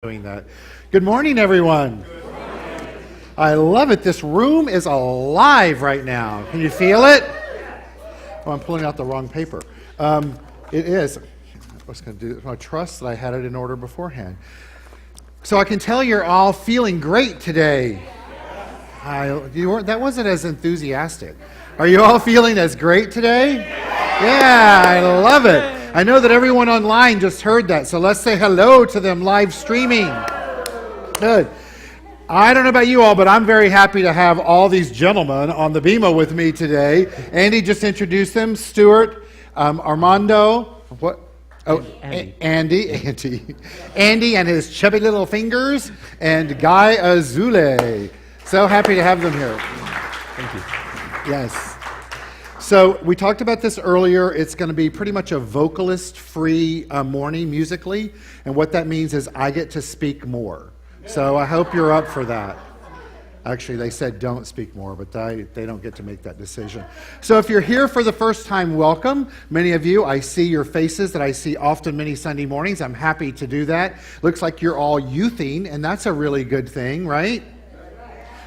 Doing that. Good morning, everyone. Good morning. I love it. This room is alive right now. Can you feel it? Oh, I'm pulling out the wrong paper. It is. I was going to do. I trust that I had it in order beforehand. So I can tell you're all feeling great today. That wasn't as enthusiastic. Are you all feeling as great today? Yeah, I love it. I know that everyone online just heard that, so let's say hello to them live streaming. Good. I don't know about you all, but I'm very happy to have all these gentlemen on the bima with me today. Andy just introduced them. Stuart, Armando, what? Oh, Andy and his chubby little fingers, and Guy Azule. So happy to have them here. Thank you. Yes. So we talked about this earlier. It's going to be pretty much a vocalist-free morning musically, and what that means is I get to speak more. So I hope you're up for that. Actually, they said don't speak more, but they don't get to make that decision. So if you're here for the first time, welcome. Many of you, I see your faces that I see often many Sunday mornings. I'm happy to do that. Looks like you're all youthing, and that's a really good thing, right?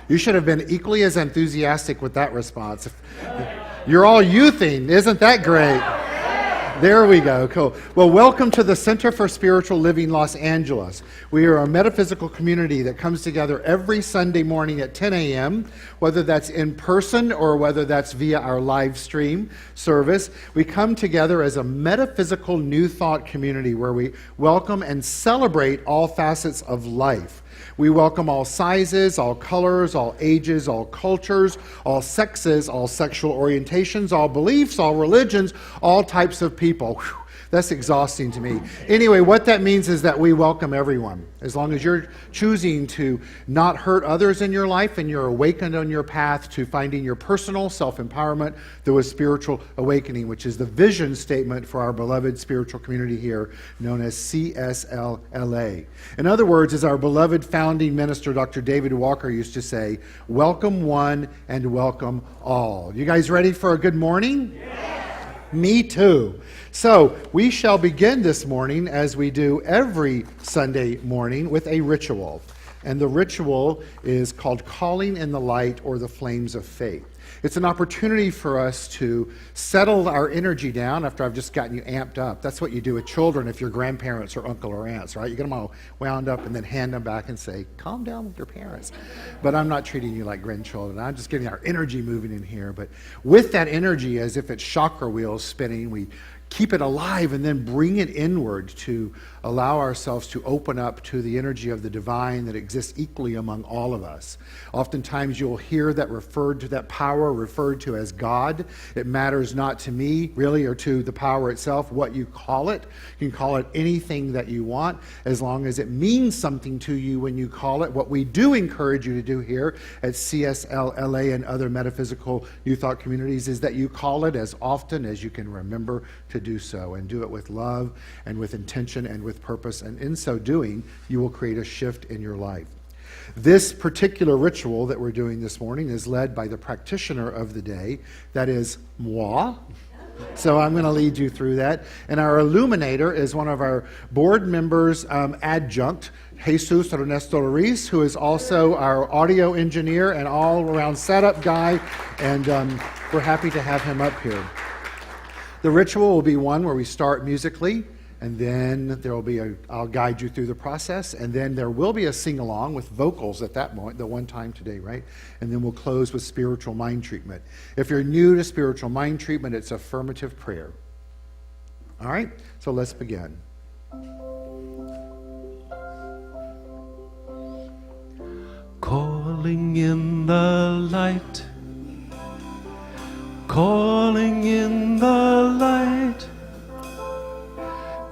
You should have been equally as enthusiastic with that response. You're all youthing. Isn't that great? There we go. Cool. Well, welcome to the Center for Spiritual Living Los Angeles. We are a metaphysical community that comes together every Sunday morning at 10 a.m., whether that's in person or whether that's via our live stream service. We come together as a metaphysical new thought community where we welcome and celebrate all facets of life. We welcome all sizes, all colors, all ages, all cultures, all sexes, all sexual orientations, all beliefs, all religions, all types of people. Whew, that's exhausting to me. Anyway, what that means is that we welcome everyone. As long as you're choosing to not hurt others in your life and you're awakened on your path to finding your personal self-empowerment through a spiritual awakening, which is the vision statement for our beloved spiritual community here known as CSL-LA. In other words, as our beloved founding minister, Dr. David Walker, used to say, welcome one and welcome all. You guys ready for a good morning? Yeah. Me too. So we shall begin this morning, as we do every Sunday morning, with a ritual. And the ritual is called Calling in the Light, or the Flames of Faith. It's an opportunity for us to settle our energy down after I've just gotten you amped up. That's what you do with children if you're grandparents or uncle or aunts, right? You get them all wound up and then hand them back and say, calm down with your parents. But I'm not treating you like grandchildren. I'm just getting our energy moving in here. But with that energy, as if it's chakra wheels spinning, we keep it alive and then bring it inward to allow ourselves to open up to the energy of the divine that exists equally among all of us. Oftentimes you'll hear that referred to, that power referred to as God. It matters not to me, really, or to the power itself, what you call it. You can call it anything that you want, as long as it means something to you when you call it. What we do encourage you to do here at CSL-LA and other metaphysical New Thought communities is that you call it as often as you can remember to do so, and do it with love and with intention and with purpose, and in so doing you will create a shift in your life. This particular ritual that we're doing this morning is led by the practitioner of the day, that is moi. So I'm going to lead you through that, and our illuminator is one of our board members, adjunct Jesus Ernesto Ruiz, who is also our audio engineer and all-around setup guy, and we're happy to have him up here. The ritual will be one where we start musically, and then there will be I'll guide you through the process, and then there will be a sing-along with vocals at that point, the one time today, right? And then we'll close with spiritual mind treatment. If you're new to spiritual mind treatment, it's affirmative prayer. All right, so let's begin. Calling in the light, calling in the light,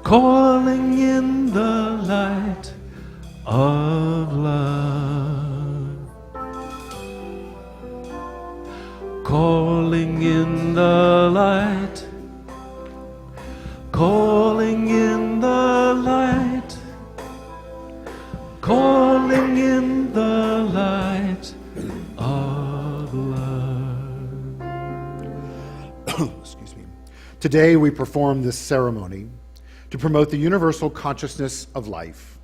calling in the light of love, calling in the light, calling in the light, calling in the light of love. Excuse me. Today we perform this ceremony to promote the universal consciousness of life.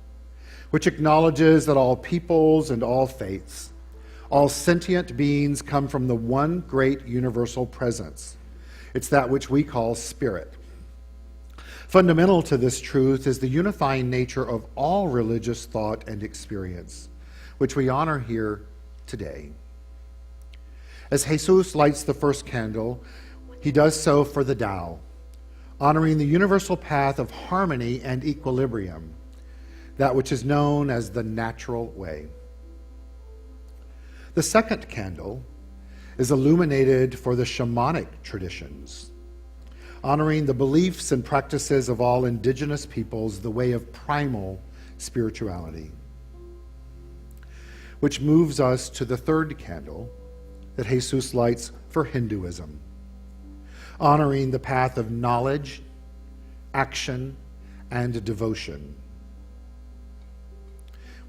which acknowledges that all peoples and all faiths, all sentient beings come from the one great universal presence. It's that which we call spirit. Fundamental to this truth is the unifying nature of all religious thought and experience, which we honor here today. As Jesus lights the first candle, he does so for the Tao, honoring the universal path of harmony and equilibrium, that which is known as the natural way. The second candle is illuminated for the shamanic traditions, honoring the beliefs and practices of all indigenous peoples, the way of primal spirituality, which moves us to the third candle that Jesus lights for Hinduism, honoring the path of knowledge, action, and devotion.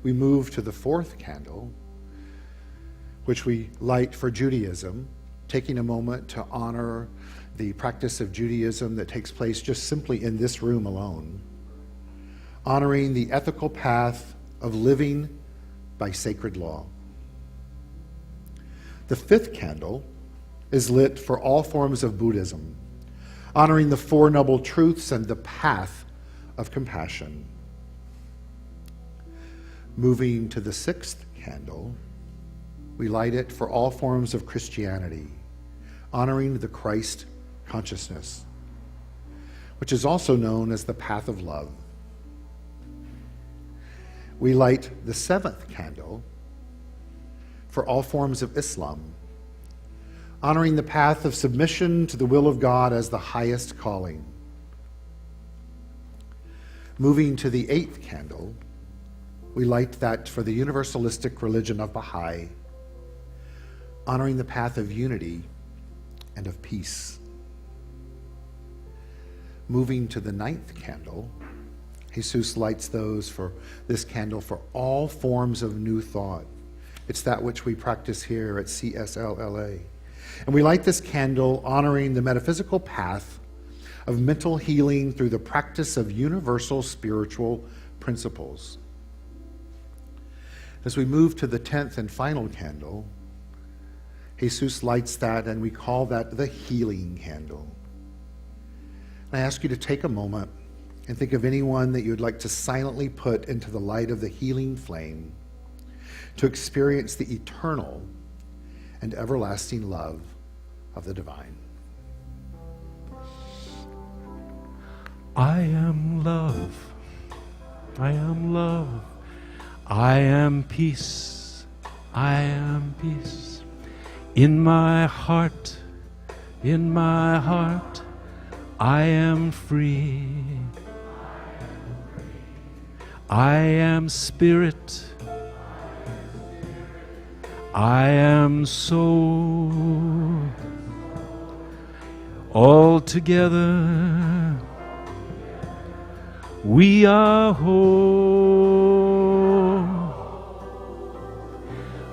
We move to the fourth candle, which we light for Judaism, taking a moment to honor the practice of Judaism that takes place just simply in this room alone, honoring the ethical path of living by sacred law. The fifth candle is lit for all forms of Buddhism, honoring the Four Noble Truths and the path of compassion. Moving to the sixth candle, we light it for all forms of Christianity, honoring the Christ consciousness, which is also known as the path of love. We light the seventh candle for all forms of Islam, honoring the path of submission to the will of God as the highest calling. Moving to the eighth candle, we light that for the universalistic religion of Baha'i, honoring the path of unity and of peace. Moving to the ninth candle, Jesus lights this candle for all forms of new thought. It's that which we practice here at CSL-LA. And we light this candle honoring the metaphysical path of mental healing through the practice of universal spiritual principles. As we move to the 10th and final candle, Jesus lights that, and we call that the healing candle. And I ask you to take a moment and think of anyone that you would like to silently put into the light of the healing flame to experience the eternal and everlasting love of the divine. I am love. I am love. I am peace. I am peace. In my heart, I am free. I am spirit. I am soul. All together, we are whole.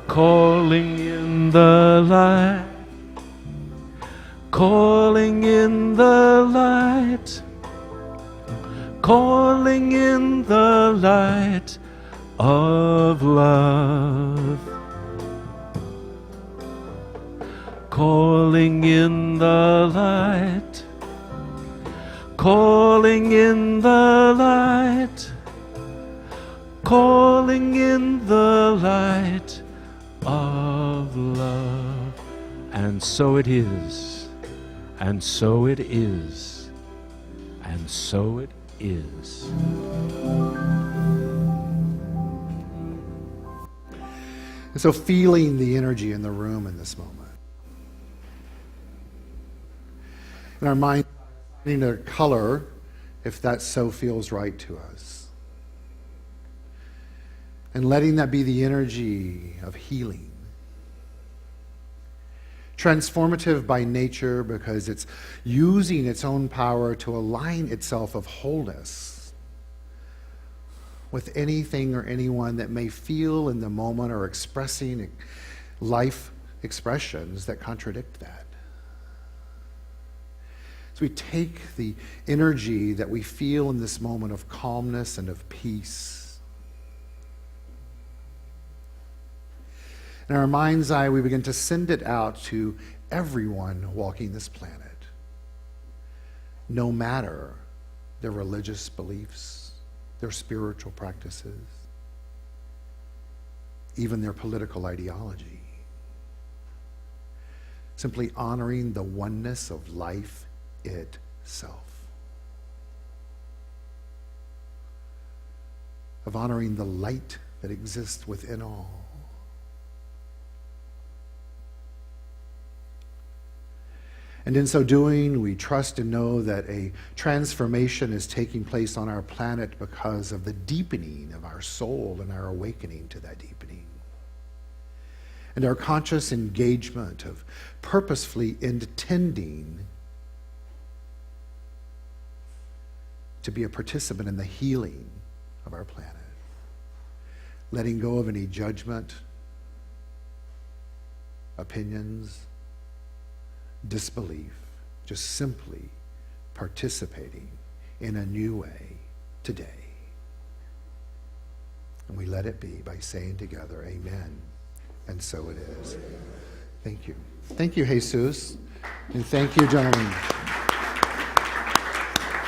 Calling in the light, calling in the light, calling in the light of love. Calling in the light, calling in the light, calling in the light of love. And so it is, and so it is, and so it is. And so feeling the energy in the room in this moment. In our mind, finding a color if that so feels right to us. And letting that be the energy of healing. Transformative by nature because it's using its own power to align itself of wholeness with anything or anyone that may feel in the moment or expressing life expressions that contradict that. So we take the energy that we feel in this moment of calmness and of peace, In our mind's eye, we begin to send it out to everyone walking this planet, no matter their religious beliefs, their spiritual practices, even their political ideology. Simply honoring the oneness of life itself. Of honoring the light that exists within all. And in so doing, we trust and know that a transformation is taking place on our planet because of the deepening of our soul and our awakening to that deepening. And our conscious engagement of purposefully intending to be a participant in the healing of our planet. Letting go of any judgment, opinions, disbelief, just simply participating in a new way today. And we let it be by saying together, amen. And so it is. Thank you. Thank you, Jesus. And thank you, gentlemen.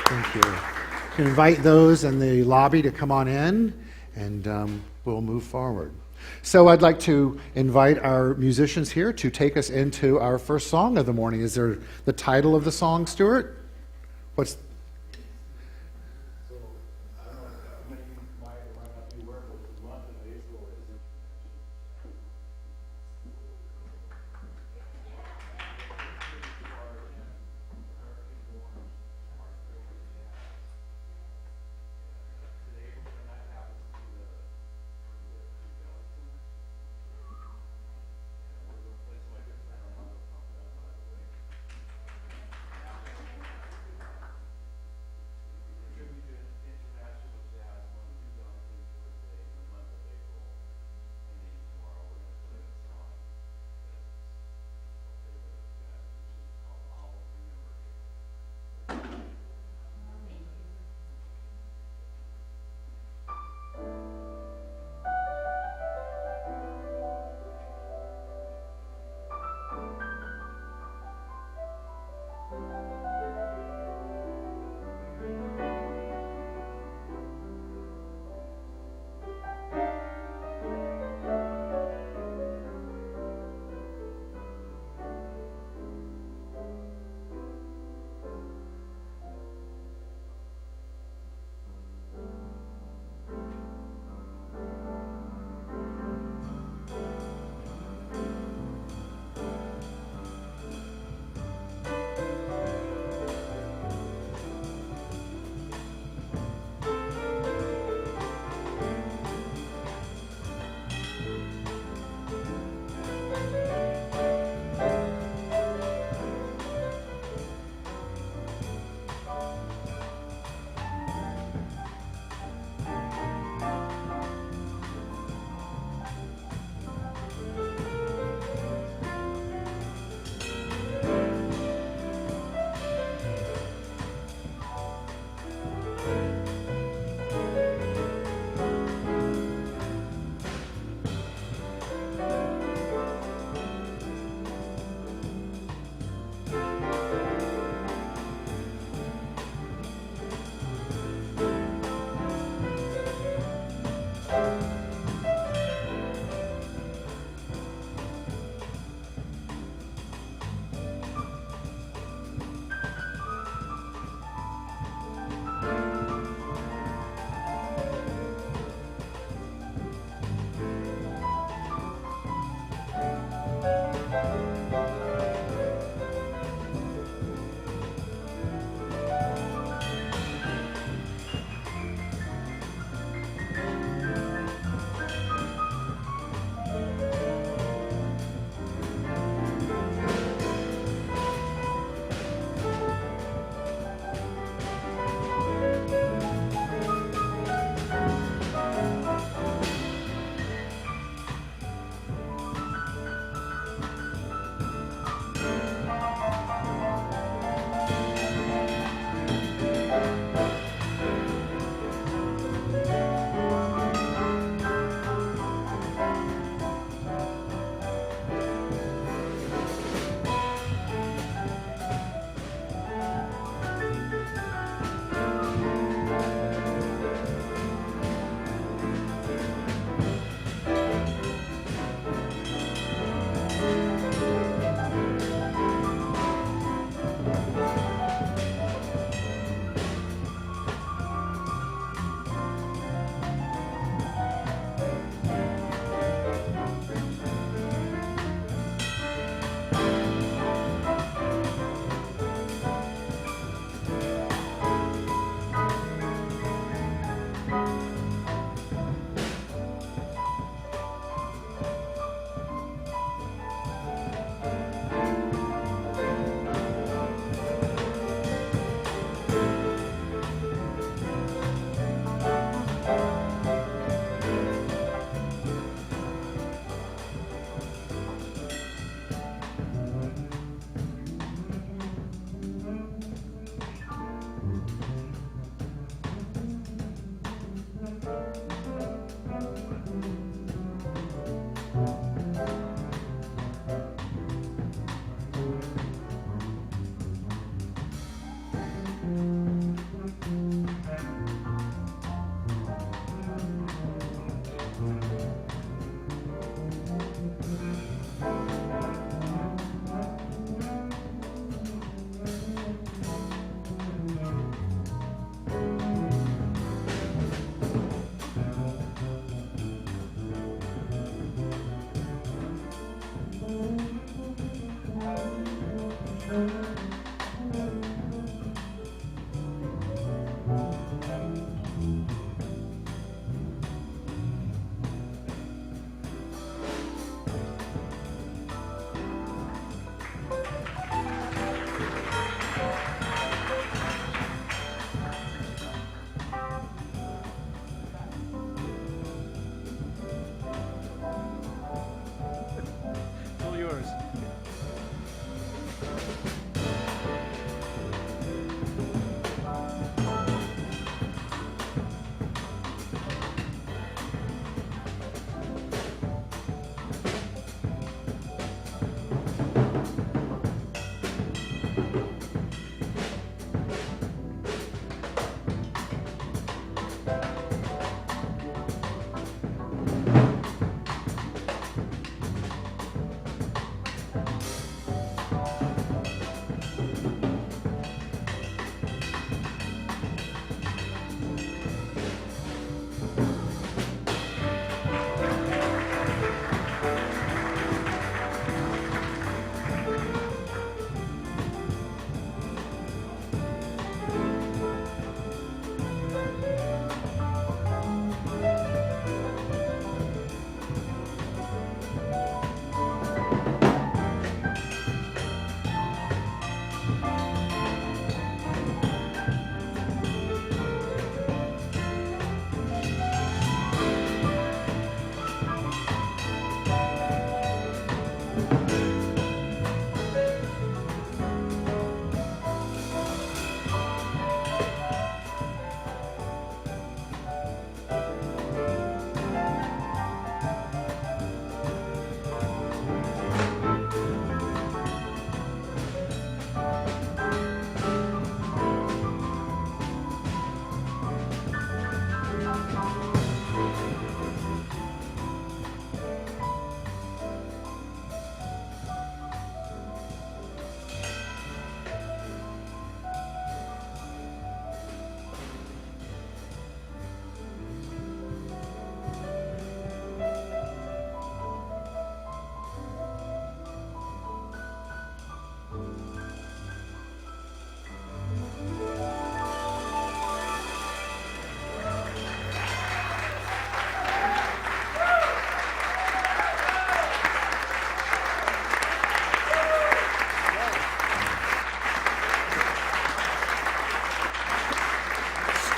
Thank you. You can invite those in the lobby to come on in, and we'll move forward. So I'd like to invite our musicians here to take us into our first song of the morning. Is there the title of the song, Stuart? What's...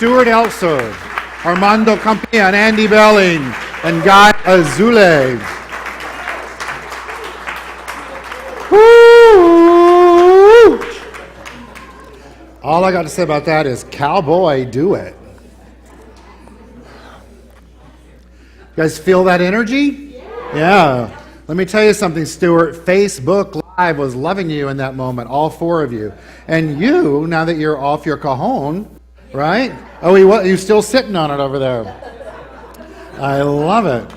Stuart Elser, Armando Campia, and Andy Belling, and Guy Azule. Woo! All I got to say about that is, cowboy, do it. You guys feel that energy? Yeah. Let me tell you something, Stuart. Facebook Live was loving you in that moment, all four of you. And you, now that you're off your cajon, right? Oh, you're still sitting on it over there. I love it.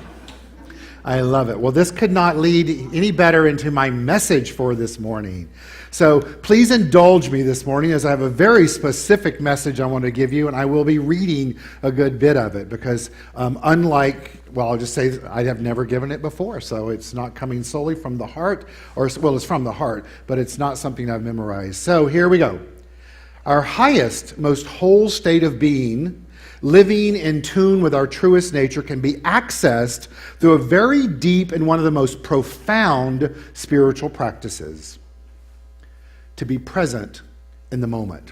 I love it. Well, this could not lead any better into my message for this morning. So please indulge me this morning as I have a very specific message I want to give you, and I will be reading a good bit of it because I'll just say I have never given it before, so it's not coming solely from the heart, it's from the heart, but it's not something I've memorized. So here we go. Our highest, most whole state of being, living in tune with our truest nature, can be accessed through a very deep and one of the most profound spiritual practices: to be present in the moment.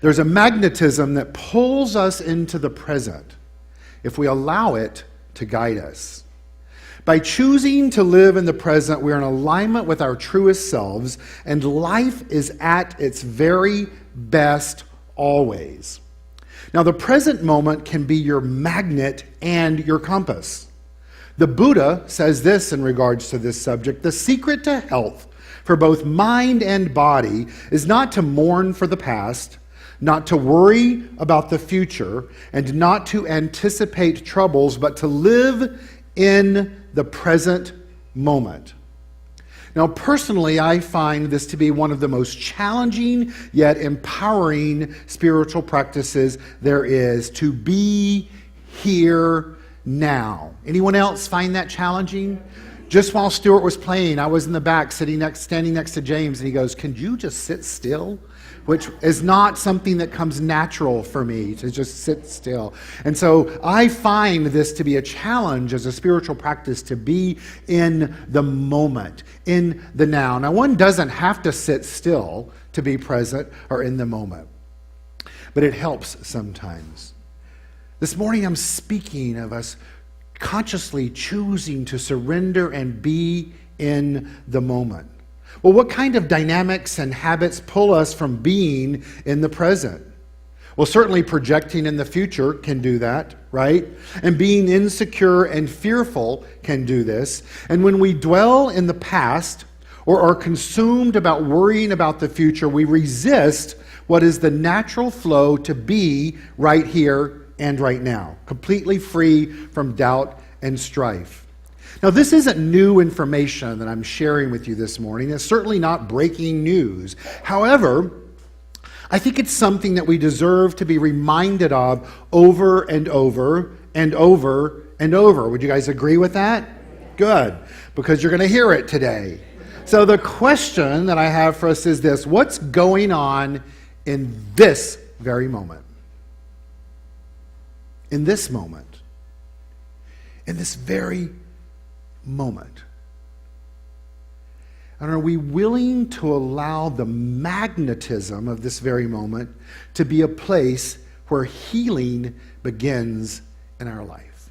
There's a magnetism that pulls us into the present if we allow it to guide us. By choosing to live in the present, we're in alignment with our truest selves, and life is at its very best always. Now, the present moment can be your magnet and your compass. The Buddha says this in regards to this subject: the secret to health for both mind and body is not to mourn for the past, not to worry about the future, and not to anticipate troubles, but to live in the present moment. Now, personally, I find this to be one of the most challenging yet empowering spiritual practices there is, to be here now. Anyone else find that challenging? Just while Stuart was playing, I was in the back standing next to James, and he goes, "Can you just sit still?" Which is not something that comes natural for me, to just sit still. And so I find this to be a challenge as a spiritual practice, to be in the moment, in the now. Now, one doesn't have to sit still to be present or in the moment, but it helps sometimes. This morning I'm speaking of us consciously choosing to surrender and be in the moment. Well, what kind of dynamics and habits pull us from being in the present? Well, certainly projecting in the future can do that, right? And being insecure and fearful can do this. And when we dwell in the past or are consumed about worrying about the future, we resist what is the natural flow to be right here and right now, completely free from doubt and strife. Now, this isn't new information that I'm sharing with you this morning. It's certainly not breaking news. However, I think it's something that we deserve to be reminded of over and over and over and over. Would you guys agree with that? Good, because you're going to hear it today. So the question that I have for us is this: what's going on in this very moment? In this moment. In this very moment. And are we willing to allow the magnetism of this very moment to be a place where healing begins in our life?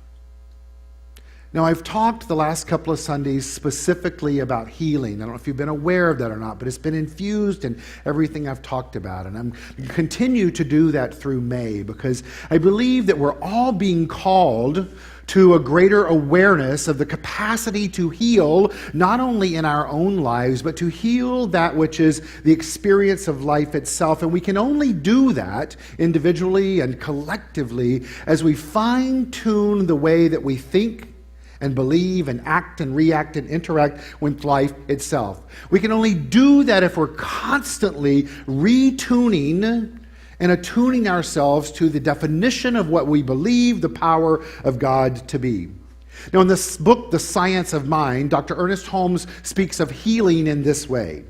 Now, I've talked the last couple of Sundays specifically about healing. I don't know if you've been aware of that or not, but it's been infused in everything I've talked about. And I'm continue to do that through May because I believe that we're all being called to a greater awareness of the capacity to heal, not only in our own lives, but to heal that which is the experience of life itself. And we can only do that individually and collectively as we fine-tune the way that we think and believe and act and react and interact with life itself. We can only do that if we're constantly retuning and attuning ourselves to the definition of what we believe the power of God to be. Now, in this book, The Science of Mind, Dr. Ernest Holmes speaks of healing in this way.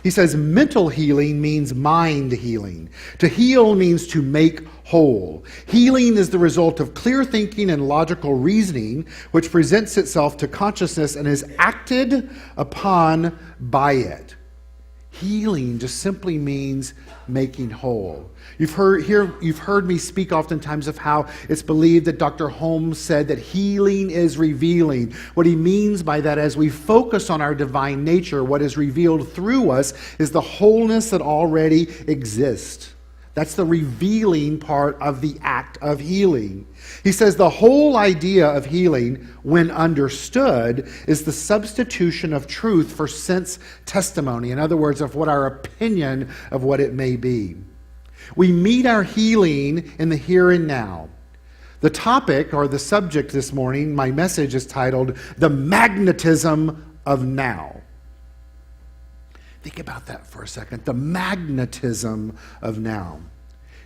He says, mental healing means mind healing. To heal means to make whole. Healing is the result of clear thinking and logical reasoning, which presents itself to consciousness and is acted upon by it. Healing just simply means making whole. You've heard me speak oftentimes of how it's believed that Dr. Holmes said that healing is revealing. What he means by that, as we focus on our divine nature, what is revealed through us is the wholeness that already exists. That's the revealing part of the act of healing. He says the whole idea of healing, when understood, is the substitution of truth for sense testimony. In other words, of what our opinion of what it may be. We meet our healing in the here and now. The topic or the subject this morning, my message is titled, The Magnetism of Now. Think about that for a second. The magnetism of now.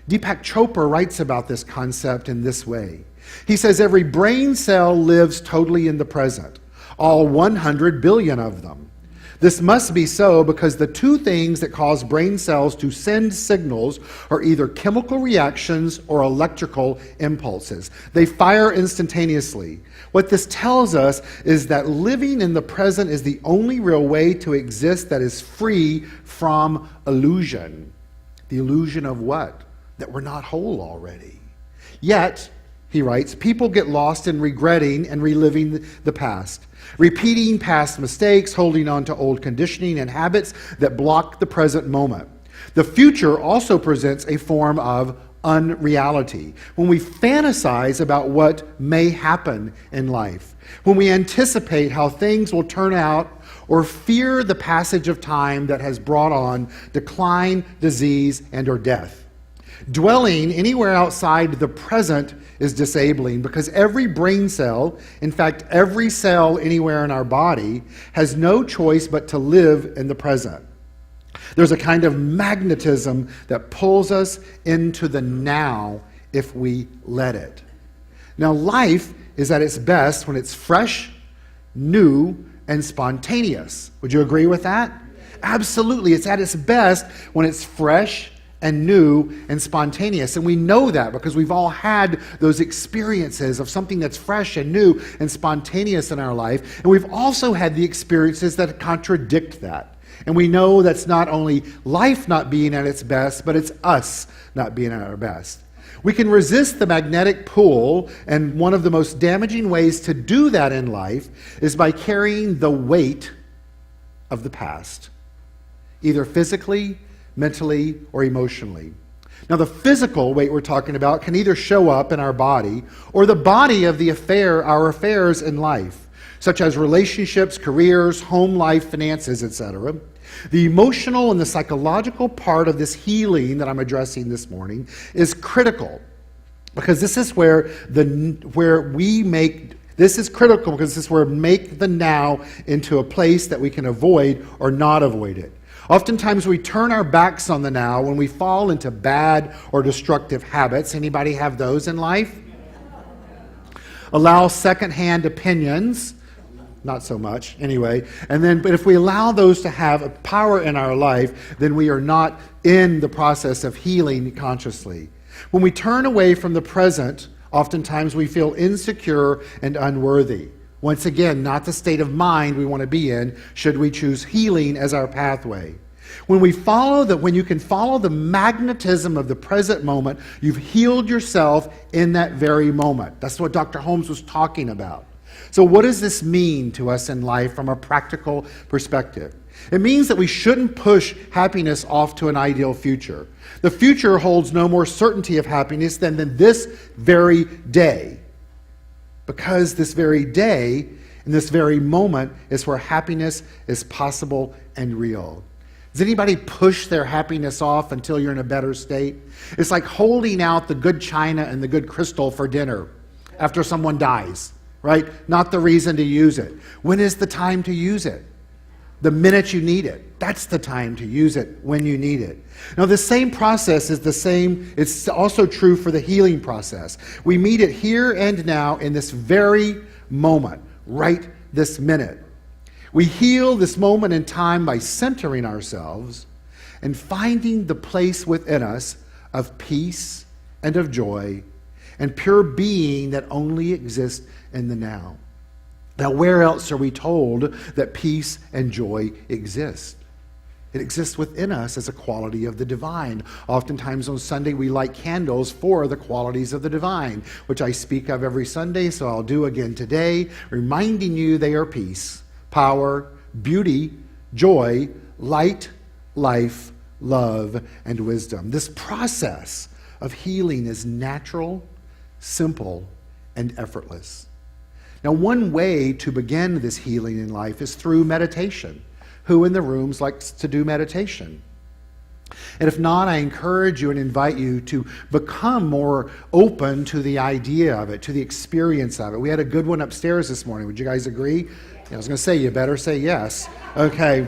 Deepak Chopra writes about this concept in this way. He says, every brain cell lives totally in the present, all 100 billion of them. This must be so because the two things that cause brain cells to send signals are either chemical reactions or electrical impulses. They fire instantaneously. What this tells us is that living in the present is the only real way to exist that is free from illusion. The illusion of what? That we're not whole already. Yet, he writes, people get lost in regretting and reliving the past, repeating past mistakes, holding on to old conditioning and habits that block the present moment. The future also presents a form of unreality. When we fantasize about what may happen in life, when we anticipate how things will turn out, or fear the passage of time that has brought on decline, disease, and or death. Dwelling anywhere outside the present is disabling because every brain cell, in fact, every cell anywhere in our body, has no choice but to live in the present. There's a kind of magnetism that pulls us into the now if we let it. Now, life is at its best when it's fresh, new, and spontaneous. Would you agree with that? Absolutely. It's at its best when it's fresh and new and spontaneous. And we know that because we've all had those experiences of something that's fresh and new and spontaneous in our life. And we've also had the experiences that contradict that. And we know that's not only life not being at its best, but it's us not being at our best. We can resist the magnetic pull, and one of the most damaging ways to do that in life is by carrying the weight of the past, either physically, mentally, or emotionally. Now, the physical weight we're talking about can either show up in our body or the body of our affairs in life, such as relationships, careers, home life, finances, etc. The emotional and the psychological part of this healing that I'm addressing this morning is critical because this is where we make the now into a place that we can avoid or not avoid it. Oftentimes we turn our backs on the now when we fall into bad or destructive habits. Anybody have those in life? Allow secondhand opinions. Not so much, anyway. But if we allow those to have a power in our life, then we are not in the process of healing consciously. When we turn away from the present, oftentimes we feel insecure and unworthy. Once again, not the state of mind we want to be in should we choose healing as our pathway. When you can follow the magnetism of the present moment, you've healed yourself in that very moment. That's what Dr. Holmes was talking about. So what does this mean to us in life from a practical perspective? It means that we shouldn't push happiness off to an ideal future. The future holds no more certainty of happiness than this very day. Because this very day, in this very moment, is where happiness is possible and real. Does anybody push their happiness off until you're in a better state? It's like holding out the good china and the good crystal for dinner after someone dies, right? Not the reason to use it. When is the time to use it? The minute you need it. That's the time to use it, when you need it. Now, the same process is the same, it's also true for the healing process. We meet it here and now in this very moment, right this minute. We heal this moment in time by centering ourselves and finding the place within us of peace and of joy and pure being that only exists in the now. Now, where else are we told that peace and joy exist? It exists within us as a quality of the divine. Oftentimes on Sunday we light candles for the qualities of the divine, which I speak of every Sunday, so I'll do again today, reminding you they are peace, power, beauty, joy, light, life, love, and wisdom. This process of healing is natural, simple, and effortless. Now, one way to begin this healing in life is through meditation. Who in the rooms likes to do meditation? And if not, I encourage you and invite you to become more open to the idea of it, to the experience of it. We had a good one upstairs this morning. Would you guys agree? I was going to say, you better say yes. Okay.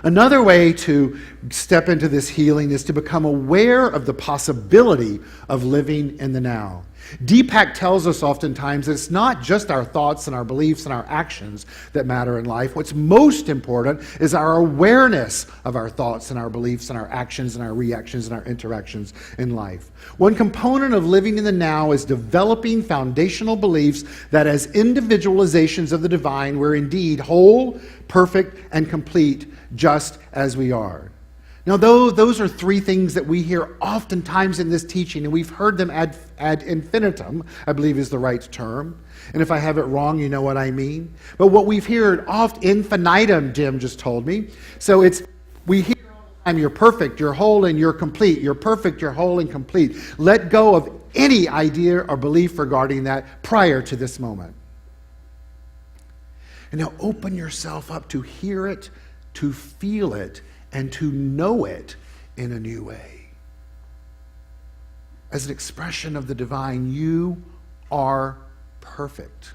Another way to step into this healing is to become aware of the possibility of living in the now. Deepak tells us oftentimes that it's not just our thoughts and our beliefs and our actions that matter in life. What's most important is our awareness of our thoughts and our beliefs and our actions and our reactions and our interactions in life. One component of living in the now is developing foundational beliefs that as individualizations of the divine, we're indeed whole, perfect, and complete, just as we are. Now, those are three things that we hear oftentimes in this teaching, and we've heard them ad infinitum, I believe is the right term. And if I have it wrong, you know what I mean. But what we've heard oft infinitum, Jim just told me. So we hear all the time, you're perfect, you're whole, and you're complete. You're perfect, you're whole, and complete. Let go of any idea or belief regarding that prior to this moment. And now open yourself up to hear it, to feel it, and to know it in a new way. As an expression of the divine, you are perfect.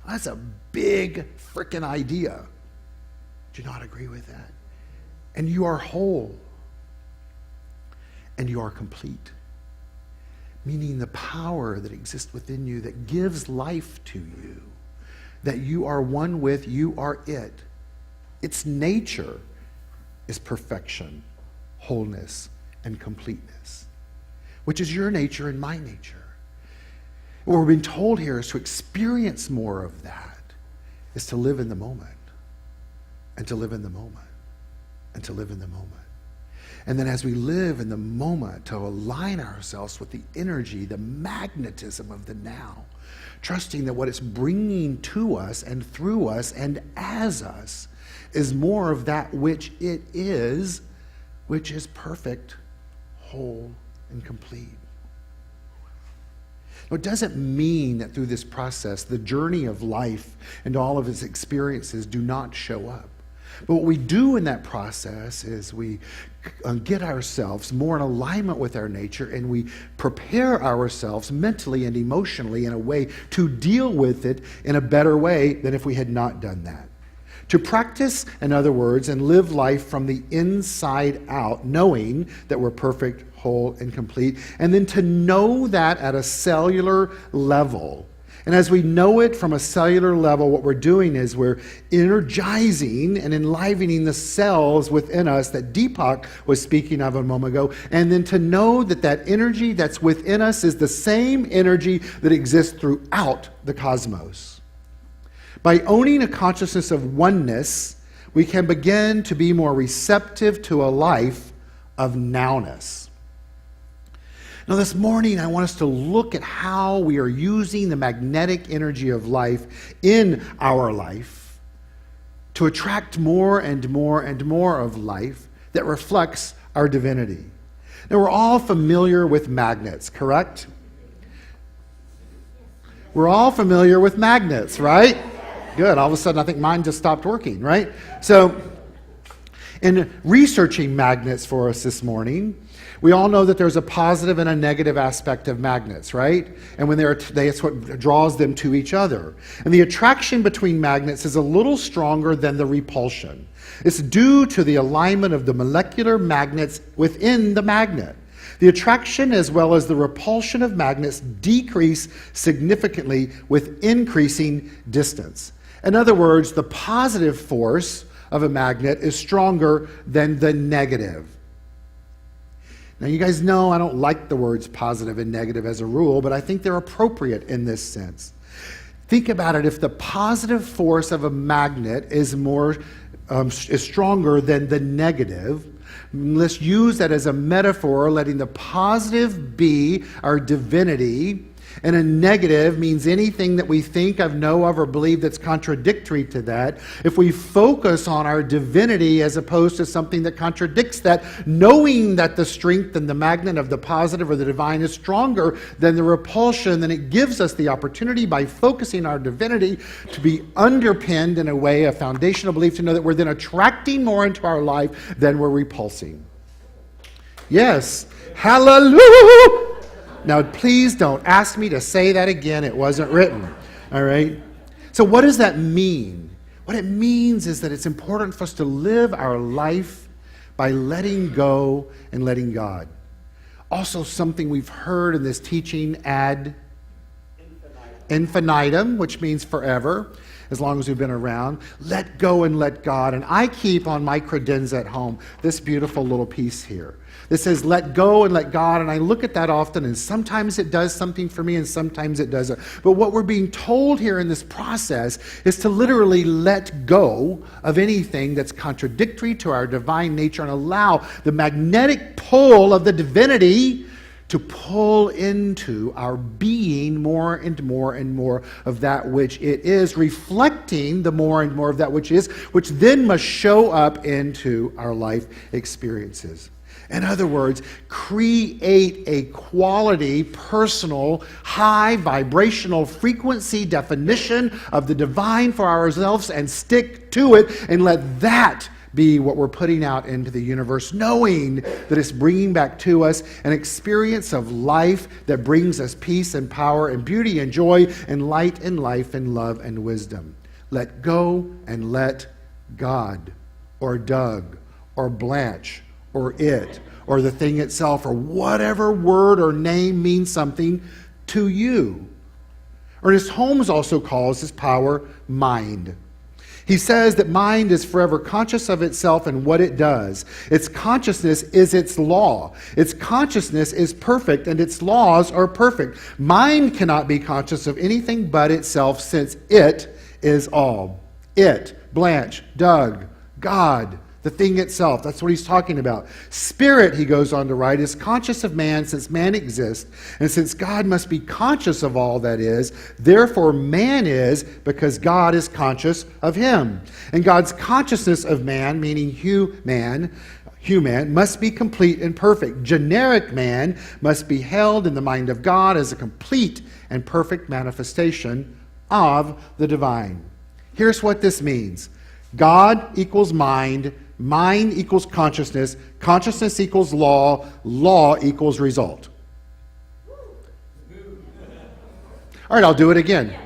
That's a big frickin' idea. Do you not agree with that? And you are whole. And you are complete. Meaning the power that exists within you that gives life to you. That you are one with, you are it. Its nature is perfection, wholeness, and completeness, which is your nature and my nature. What we're being told here is to experience more of that, is to live in the moment, and to live in the moment, and to live in the moment. And then as we live in the moment, to align ourselves with the energy, the magnetism of the now, trusting that what it's bringing to us and through us and as us is more of that which it is, which is perfect, whole, and complete. Now, it doesn't mean that through this process, the journey of life and all of its experiences do not show up. But what we do in that process is we get ourselves more in alignment with our nature, and we prepare ourselves mentally and emotionally in a way to deal with it in a better way than if we had not done that. To practice, in other words, and live life from the inside out, knowing that we're perfect, whole, and complete, and then to know that at a cellular level. And as we know it from a cellular level, what we're doing is we're energizing and enlivening the cells within us that Deepak was speaking of a moment ago, and then to know that that energy that's within us is the same energy that exists throughout the cosmos. By owning a consciousness of oneness, we can begin to be more receptive to a life of nowness. Now, this morning, I want us to look at how we are using the magnetic energy of life in our life to attract more and more and more of life that reflects our divinity. Now, we're all familiar with magnets, correct? We're all familiar with magnets, right? Good. All of a sudden, I think mine just stopped working, right? So, in researching magnets for us this morning, we all know that there's a positive and a negative aspect of magnets, right? And when it's what draws them to each other. And the attraction between magnets is a little stronger than the repulsion. It's due to the alignment of the molecular magnets within the magnet. The attraction as well as the repulsion of magnets decrease significantly with increasing distance. In other words, the positive force of a magnet is stronger than the negative. Now, you guys know I don't like the words positive and negative as a rule, but I think they're appropriate in this sense. Think about it. If the positive force of a magnet is stronger than the negative, let's use that as a metaphor, letting the positive be our divinity, and a negative means anything that we think of, know of, or believe that's contradictory to that. If we focus on our divinity as opposed to something that contradicts that, knowing that the strength and the magnet of the positive or the divine is stronger than the repulsion, then it gives us the opportunity by focusing our divinity to be underpinned in a way, a foundational belief, to know that we're then attracting more into our life than we're repulsing. Yes. Hallelujah. Now, please don't ask me to say that again. It wasn't written. All right? So what does that mean? What it means is that it's important for us to live our life by letting go and letting God. Also, something we've heard in this teaching, ad infinitum, which means forever, as long as we've been around. Let go and let God. And I keep on my credenza at home this beautiful little piece here. This says, let go and let God, and I look at that often, and sometimes it does something for me, and sometimes it doesn't. But what we're being told here in this process is to literally let go of anything that's contradictory to our divine nature and allow the magnetic pull of the divinity to pull into our being more and more and more of that which it is, reflecting the more and more of that which is, which then must show up into our life experiences. In other words, create a quality, personal, high vibrational frequency definition of the divine for ourselves and stick to it and let that be what we're putting out into the universe, knowing that it's bringing back to us an experience of life that brings us peace and power and beauty and joy and light and life and love and wisdom. Let go and let God, or Doug, or Blanche, or it, or the thing itself, or whatever word or name means something to you. Ernest Holmes also calls his power mind. He says that mind is forever conscious of itself and what it does. Its consciousness is its law. Its consciousness is perfect and its laws are perfect. Mind cannot be conscious of anything but itself, since it is all. It, Blanche, Doug, God, the thing itself. That's what he's talking about. Spirit, he goes on to write, is conscious of man since man exists, and since God must be conscious of all that is, therefore man is, because God is conscious of him. And God's consciousness of man, meaning human, must be complete and perfect. Generic man must be held in the mind of God as a complete and perfect manifestation of the divine. Here's what this means. God equals mind. Mind equals consciousness. Consciousness equals law. Law equals result. All right, I'll do it again.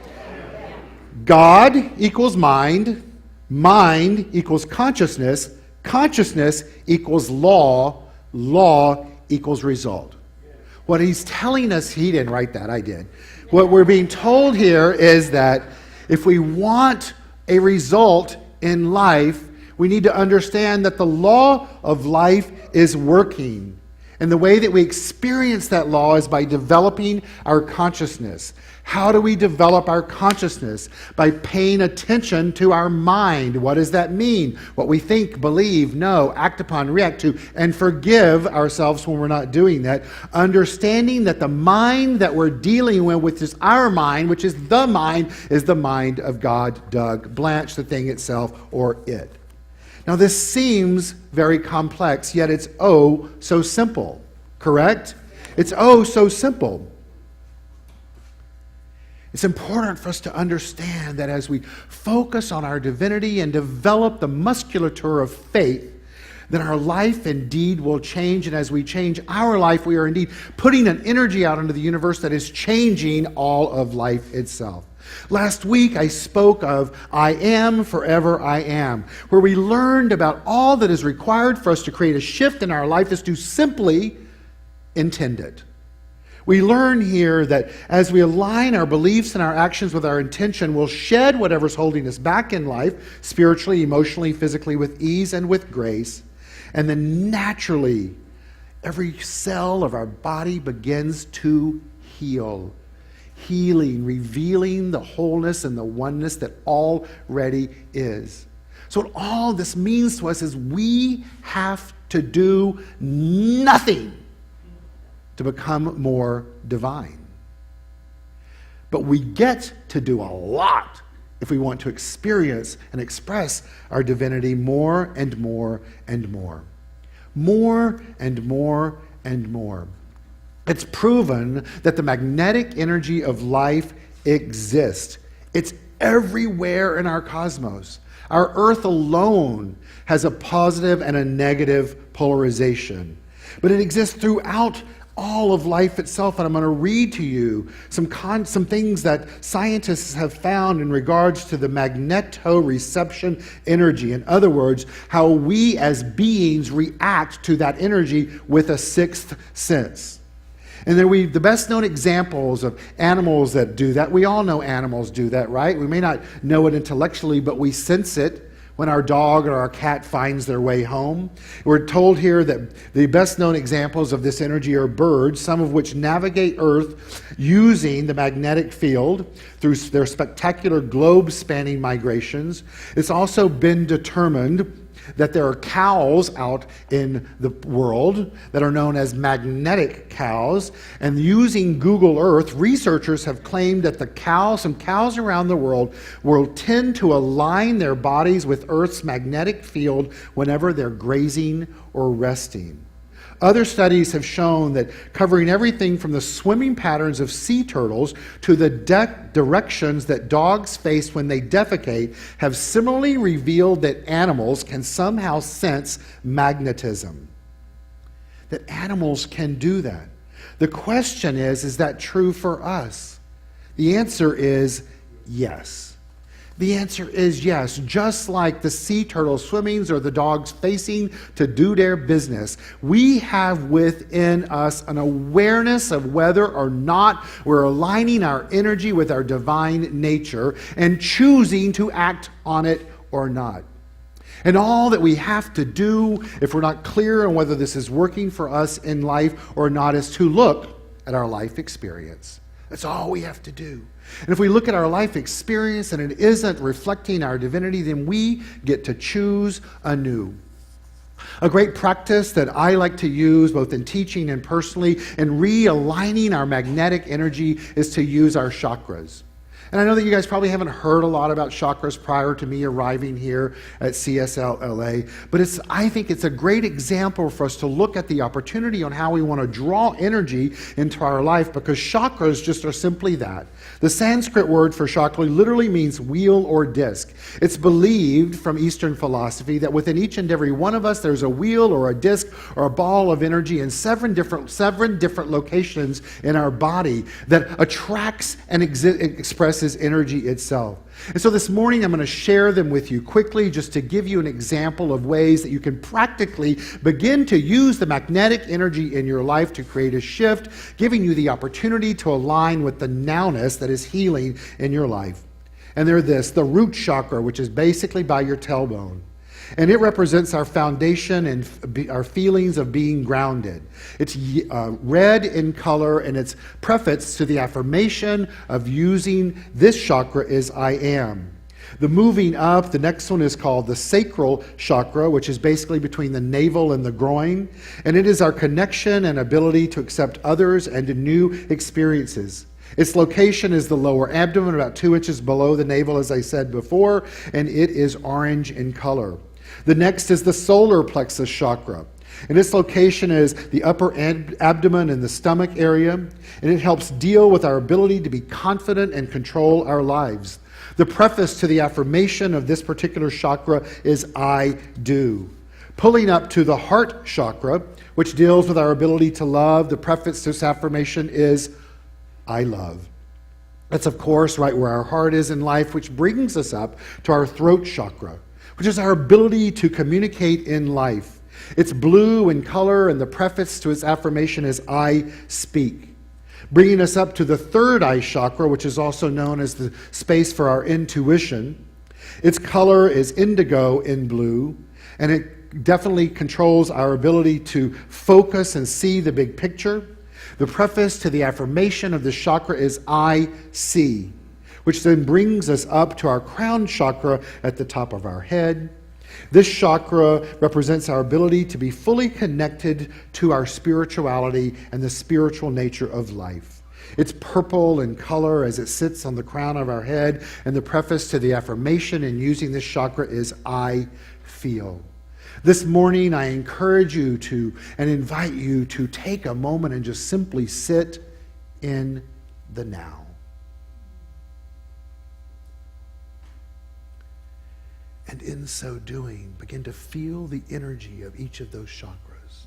God equals mind. Mind equals consciousness. Consciousness equals law. Law equals result. What he's telling us, he didn't write that, I did. What we're being told here is that if we want a result in life, we need to understand that the law of life is working. And the way that we experience that law is by developing our consciousness. How do we develop our consciousness? By paying attention to our mind. What does that mean? What we think, believe, know, act upon, react to, and forgive ourselves when we're not doing that. Understanding that the mind that we're dealing with, which is our mind, which is the mind of God, Doug, Blanche, the thing itself, or it. Now this seems very complex, yet it's oh so simple, correct? It's oh so simple. It's important for us to understand that as we focus on our divinity and develop the musculature of faith, then our life indeed will change. And as we change our life, we are indeed putting an energy out into the universe that is changing all of life itself. Last week, I spoke of I am forever I am, where we learned about all that is required for us to create a shift in our life is to simply intend it. We learn here that as we align our beliefs and our actions with our intention, we'll shed whatever's holding us back in life, spiritually, emotionally, physically, with ease and with grace. And then naturally, every cell of our body begins to heal. Healing, revealing the wholeness and the oneness that already is. So what all this means to us is we have to do nothing to become more divine. But we get to do a lot if we want to experience and express our divinity more and more and more. More and more and more. It's proven that the magnetic energy of life exists. It's everywhere in our cosmos. Our Earth alone has a positive and a negative polarization. But it exists throughout all of life itself, and I'm going to read to you some things that scientists have found in regards to the magnetoreception energy. In other words, how we as beings react to that energy with a sixth sense. And then the best known examples of animals that do that, we all know animals do that, right? We may not know it intellectually, but we sense it when our dog or our cat finds their way home. We're told here that the best known examples of this energy are birds, some of which navigate Earth using the magnetic field through their spectacular globe-spanning migrations. It's also been determined that there are cows out in the world that are known as magnetic cows. And using Google Earth, researchers have claimed that some cows around the world will tend to align their bodies with Earth's magnetic field whenever they're grazing or resting. Other studies have shown that covering everything from the swimming patterns of sea turtles to the directions that dogs face when they defecate have similarly revealed that animals can somehow sense magnetism. That animals can do that. The question is that true for us? The answer is yes. The answer is yes. Just like the sea turtle swimmings or the dogs facing to do their business, we have within us an awareness of whether or not we're aligning our energy with our divine nature and choosing to act on it or not. And all that we have to do, if we're not clear on whether this is working for us in life or not, is to look at our life experience. That's all we have to do. And if we look at our life experience and it isn't reflecting our divinity, then we get to choose anew. A great practice that I like to use both in teaching and personally in realigning our magnetic energy is to use our chakras. And I know that you guys probably haven't heard a lot about chakras prior to me arriving here at CSL-LA, but I think it's a great example for us to look at the opportunity on how we want to draw energy into our life, because chakras just are simply that. The Sanskrit word for chakra literally means wheel or disc. It's believed from Eastern philosophy that within each and every one of us there's a wheel or a disc or a ball of energy in seven different locations in our body that attracts and expresses energy itself. And so this morning I'm going to share them with you quickly just to give you an example of ways that you can practically begin to use the magnetic energy in your life to create a shift, giving you the opportunity to align with the nowness that is healing in your life. And they're the root chakra, which is basically by your tailbone. And it represents our foundation and our feelings of being grounded. It's red in color, and it's prefaced to the affirmation of using this chakra is I am. The moving up, the next one is called the sacral chakra, which is basically between the navel and the groin. And it is our connection and ability to accept others and to new experiences. Its location is the lower abdomen, about 2 inches below the navel, as I said before, and it is orange in color. The next is the solar plexus chakra. And its location is the upper abdomen and the stomach area, and it helps deal with our ability to be confident and control our lives. The preface to the affirmation of this particular chakra is I do. Pulling up to the heart chakra, which deals with our ability to love, the preface to this affirmation is I love. That's, of course, right where our heart is in life, which brings us up to our throat chakra, which is our ability to communicate in life. It's blue in color, and the preface to its affirmation is I speak. Bringing us up to the third eye chakra, which is also known as the space for our intuition. Its color is indigo in blue, and it definitely controls our ability to focus and see the big picture. The preface to the affirmation of this chakra is I see, which then brings us up to our crown chakra at the top of our head. This chakra represents our ability to be fully connected to our spirituality and the spiritual nature of life. It's purple in color as it sits on the crown of our head, and the preface to the affirmation in using this chakra is I feel. This morning, I encourage you to and invite you to take a moment and just simply sit in the now. And in so doing, begin to feel the energy of each of those chakras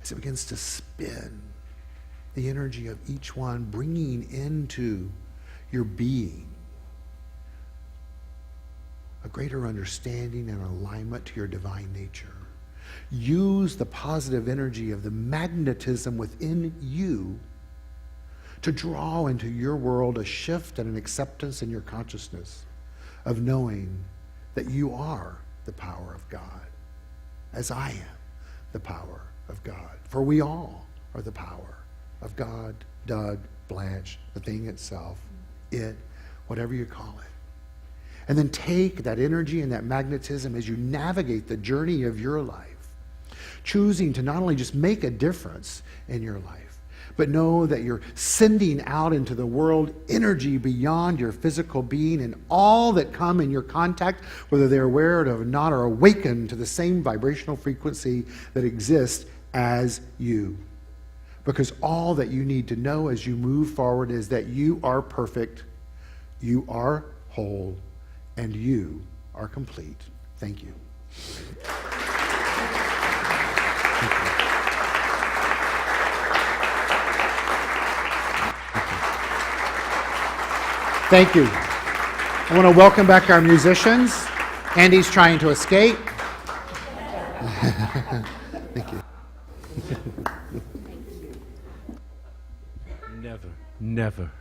as it begins to spin, the energy of each one, bringing into your being a greater understanding and alignment to your divine nature. Use the positive energy of the magnetism within you to draw into your world a shift and an acceptance in your consciousness of knowing that you are the power of God, as I am the power of God. For we all are the power of God, Doug, Blanche, the thing itself, it, whatever you call it. And then take that energy and that magnetism as you navigate the journey of your life, choosing to not only just make a difference in your life, but know that you're sending out into the world energy beyond your physical being, and all that come in your contact, whether they're aware of it or not, are awakened to the same vibrational frequency that exists as you. Because all that you need to know as you move forward is that you are perfect, you are whole, and you are complete. Thank you. Thank you. I want to welcome back our musicians. Andy's trying to escape. Thank you. Never, never.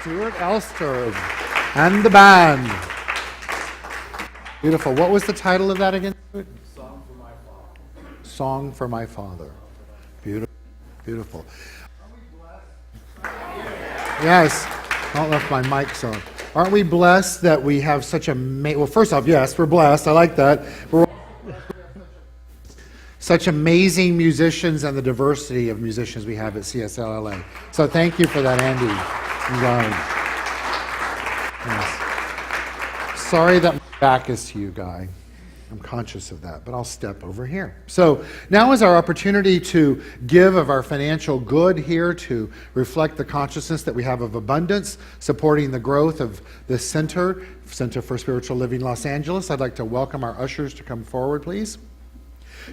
Stuart Elster and the band. Beautiful. What was the title of that again? Song for My Father. Song for My Father. Beautiful. Beautiful. Yes. I don't know if my mic's on. Aren't we blessed that we have such a... Well, first off, yes, we're blessed. I like that. We're such amazing musicians and the diversity of musicians we have at CSL-LA. So thank you for that, Andy. Yes. Sorry that my back is to you, Guy. I'm conscious of that, but I'll step over here. So now is our opportunity to give of our financial good here to reflect the consciousness that we have of abundance, supporting the growth of this Center for Spiritual Living Los Angeles. I'd like to welcome our ushers to come forward, please.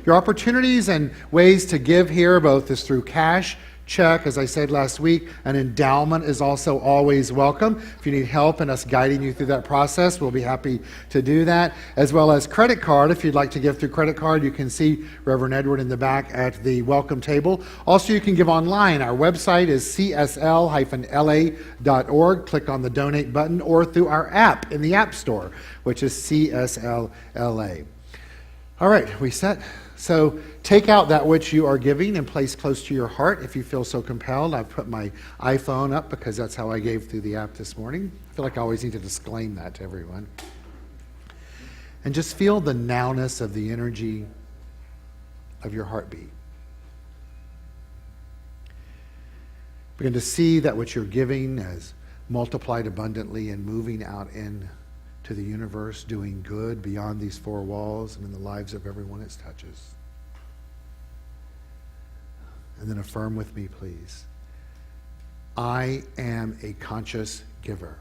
Your opportunities and ways to give here, both is through cash, check, as I said last week. An endowment is also always welcome. If you need help in us guiding you through that process, we'll be happy to do that. As well as credit card. If you'd like to give through credit card, you can see Reverend Edward in the back at the welcome table. Also, you can give online. Our website is csl-la.org. Click on the donate button, or through our app in the App Store, which is CSL-LA. All right, we set? So take out that which you are giving and place close to your heart if you feel so compelled. I've put my iPhone up because that's how I gave through the app this morning. I feel like I always need to disclaim that to everyone. And just feel the nowness of the energy of your heartbeat. Begin to see that which you're giving as multiplied abundantly and moving out in to the universe, doing good beyond these four walls and in the lives of everyone it touches. And then affirm with me, please. I am a conscious giver.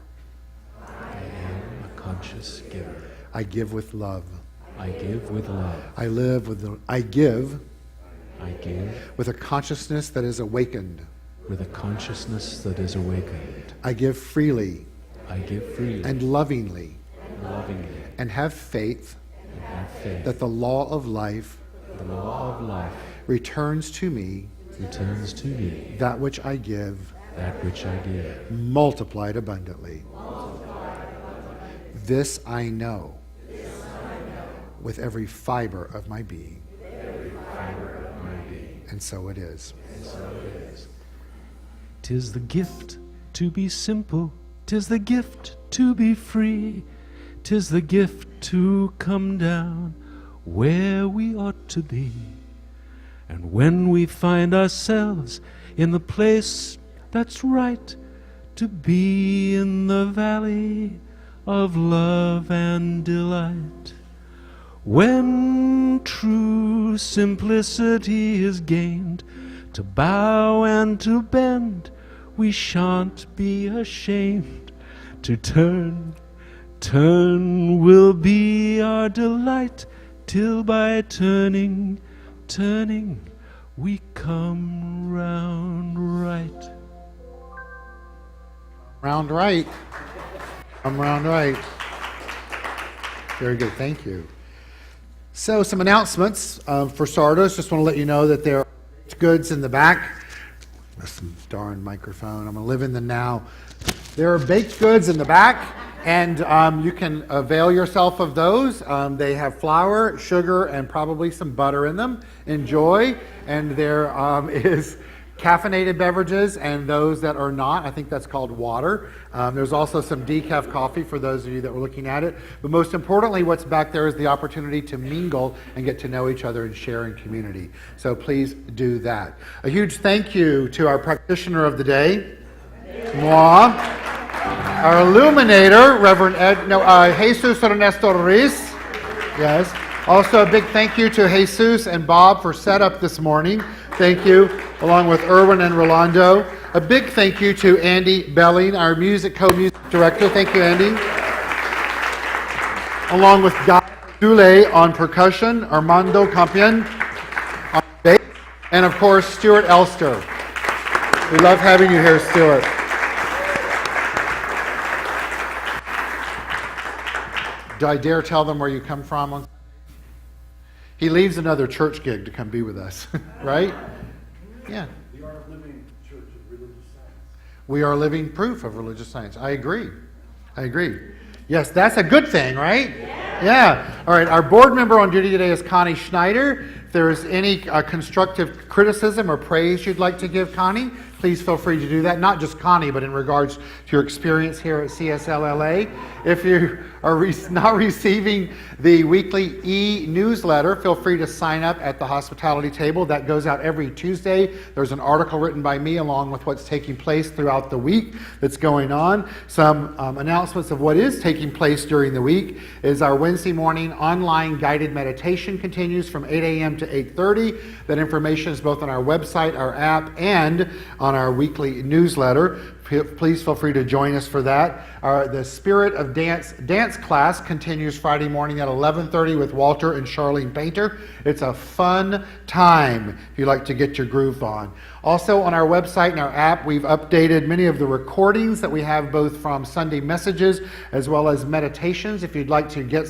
I am a conscious giver. I give with love. I give with love. I live with I give with a consciousness that is awakened. a consciousness that is awakened. I give freely I give freely and lovingly lovingly and have faith and have faith that the law of life the law of life returns to me returns to me that which I give, that which I give, multiplied abundantly. This I know with every fiber of my being. And so it is. 'Tis the gift to be simple, 'tis the gift to be free, 'tis the gift to come down where we ought to be. And when we find ourselves in the place that's right, to be in the valley of love and delight. When true simplicity is gained, to bow and to bend, we shan't be ashamed. To turn will be our delight, till by turning, we come round right. Round right. I'm round right. Very good, thank you. So some announcements. For starters, just want to let you know that there are goods in the back. This darn microphone. I'm going to live in the now. There are baked goods in the back, and you can avail yourself of those. They have flour, sugar, and probably some butter in them. Enjoy. And there is caffeinated beverages and those that are not. I think that's called water. There's also some decaf coffee for those of you that were looking at it. But most importantly, what's back there is the opportunity to mingle and get to know each other and share in community. So please do that. A huge thank you to our practitioner of the day, moi, our illuminator, Reverend Jesus Ernesto Ruiz. Yes. Also a big thank you to Jesus and Bob for setup this morning. Thank you, along with Erwin and Rolando. A big thank you to Andy Belling, our co-music director. Thank you, Andy. Along with Guy Dule on percussion, Armando Campion on bass, and of course, Stuart Elster. We love having you here, Stuart. Do I dare tell them where you come from? He leaves another church gig to come be with us, right? Yeah. We are a living church of religious science. We are living proof of religious science. I agree. Yes, that's a good thing, right? Yeah. All right, our board member on duty today is Connie Schneider. If there's any constructive criticism or praise you'd like to give Connie, please feel free to do that. Not just Connie, but in regards to your experience here at CSL-LA. If you are not receiving the weekly e-newsletter, feel free to sign up at the hospitality table. That goes out every Tuesday. There's an article written by me along with what's taking place throughout the week that's going on. Some announcements of what is taking place during the week is our Wednesday morning online guided meditation continues from 8 a.m. to 8:30. That information is both on our website, our app, and on our weekly newsletter. Please feel free to join us for that. The Spirit of Dance class continues Friday morning at 11:30 with Walter and Charlene Painter. It's a fun time if you like to get your groove on. Also on our website and our app, we've updated many of the recordings that we have both from Sunday messages as well as meditations. If you'd like to get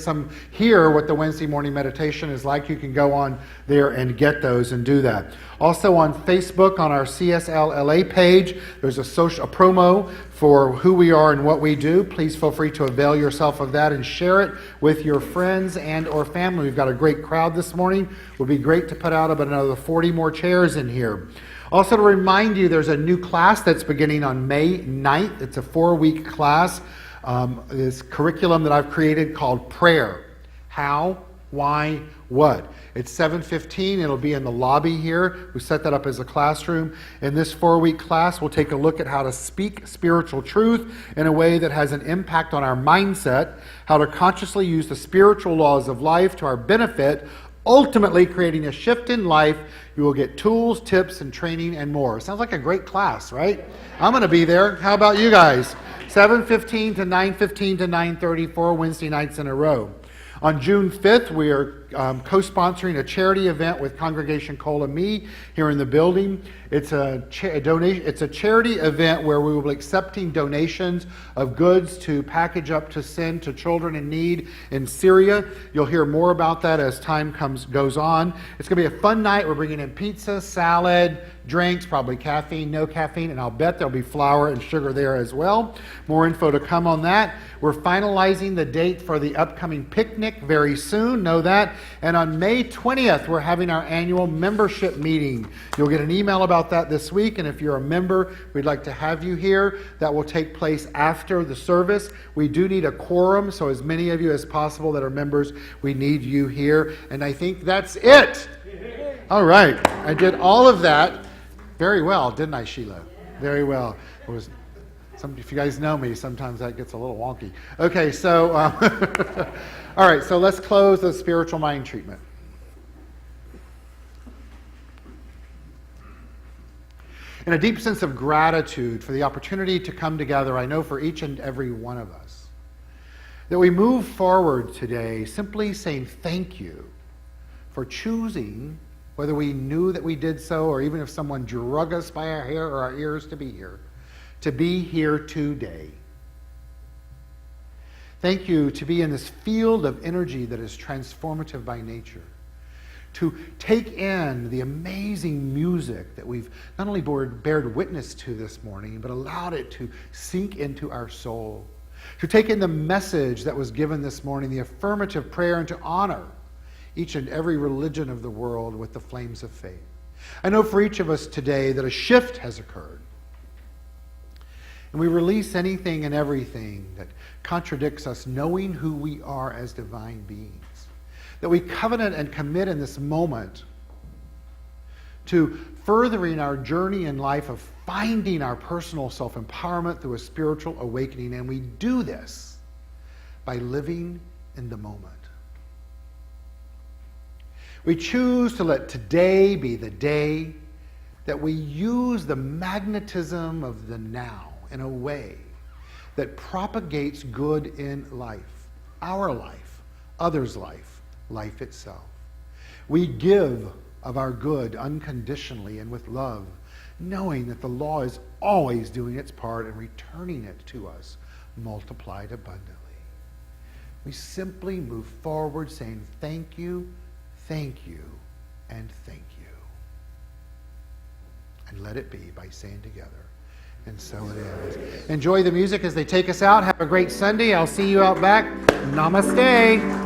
hear what the Wednesday morning meditation is like, you can go on there and get those and do that. Also on Facebook, on our CSL-LA page, there's a promo for who we are and what we do. Please feel free to avail yourself of that and share it with your friends and or family. We've got a great crowd this morning. It would be great to put out about another 40 more chairs in here. Also to remind you, there's a new class that's beginning on May 9th. It's a 4-week class. This curriculum that I've created called Prayer. How, why, what. It's 7:15. It'll be in the lobby here. We set that up as a classroom. In this 4-week class, we'll take a look at how to speak spiritual truth in a way that has an impact on our mindset, how to consciously use the spiritual laws of life to our benefit, ultimately creating a shift in life. You will get tools, tips, and training and more. Sounds like a great class, right? I'm going to be there. How about you guys? 7:15 to 9:15 to 9:30, 4 Wednesday nights in a row. On June 5th, we are co-sponsoring a charity event with Congregation Kola Me here in the building. It's a charity event where we will be accepting donations of goods to package up to send to children in need in Syria. You'll hear more about that as time goes on. It's going to be a fun night. We're bringing in pizza, salad, drinks, probably caffeine, no caffeine, and I'll bet there'll be flour and sugar there as well. More info to come on that. We're finalizing the date for the upcoming picnic very soon, know that. And on May 20th, we're having our annual membership meeting. You'll get an email about that this week, and if you're a member, we'd like to have you here. That will take place after the service. We do need a quorum, so as many of you as possible that are members, we need you here. And I think that's it. All right. I did all of that very well, didn't I, Sheila? Very well. If you guys know me, sometimes that gets a little wonky. Okay, so, all right, so let's close the spiritual mind treatment. In a deep sense of gratitude for the opportunity to come together, I know for each and every one of us, that we move forward today simply saying thank you for choosing, whether we knew that we did so or even if someone drug us by our hair or our ears to be here today. Thank you to be in this field of energy that is transformative by nature. To take in the amazing music that we've not only bared witness to this morning, but allowed it to sink into our soul. To take in the message that was given this morning, the affirmative prayer, and to honor each and every religion of the world with the flames of faith. I know for each of us today that a shift has occurred. And we release anything and everything that contradicts us knowing who we are as divine beings. That we covenant and commit in this moment to furthering our journey in life of finding our personal self-empowerment through a spiritual awakening. And we do this by living in the moment. We choose to let today be the day that we use the magnetism of the now in a way that propagates good in life, our life, others' life, life itself. We give of our good unconditionally and with love, knowing that the law is always doing its part and returning it to us multiplied abundantly. We simply move forward saying thank you, and thank you. And let it be by saying together, and so it is. Enjoy the music as they take us out. Have a great Sunday. I'll see you out back. Namaste.